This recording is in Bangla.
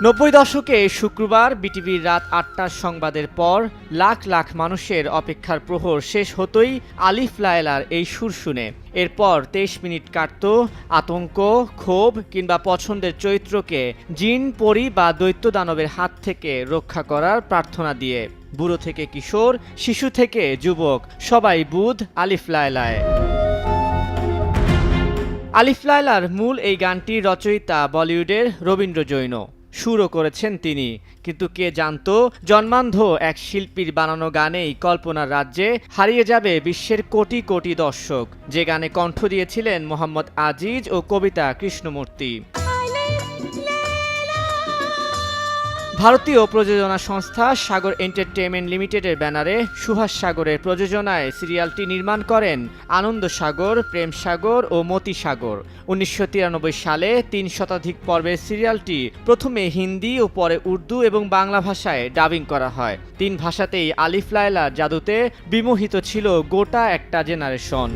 90 দশকে শুক্রবার বিটিভির রাত ৮টার সংবাদের পর লাখ লাখ মানুষের অপেক্ষার প্রহর শেষ হতোই আলিফ লায়লার এই সুর শুনে। এরপর ২৩ মিনিট কাটত আতঙ্ক, ক্ষোভ কিংবা পছন্দের চরিত্রকে জিন, পরী বা দৈত্য দানবের হাত থেকে রক্ষা করার প্রার্থনা দিয়ে। বুড়ো থেকে কিশোর, শিশু থেকে যুবক, সবাই বুঁদ আলিফ লায়লায়। আলিফ লায়লার মূল এই গানটির রচয়িতা বলিউডের রবীন্দ্র জৈন। সুরও করেছেন তিনি। কিন্তু কে জানতো জন্মান্ধ এক শিল্পীর বানানো গানেই কল্পনার রাজ্যে হারিয়ে যাবে বিশ্বের কোটি কোটি দর্শক। যে গানে কণ্ঠ দিয়েছিলেন মোহাম্মদ আজিজ ও কবিতা কৃষ্ণমূর্তি। ভারতীয় প্রযোজনা সংস্থা সাগর এন্টারটেইনমেন্ট লিমিটেডের ব্যানারে সুহাস সাগরের প্রযোজনায় সিরিয়ালটি নির্মাণ করেন আনন্দ সাগর, প্রেম সাগর ও মতি সাগর। ১৯৯৩ সালে ৩ শতাধিক পর্বের সিরিয়ালটি প্রথমে হিন্দি ও পরে উর্দু এবং বাংলা ভাষায় ডাবিং করা হয়। ৩ ভাষাতেই আলিফ লায়লার জাদুতে বিমোহিত ছিল গোটা একটা জেনারেশন।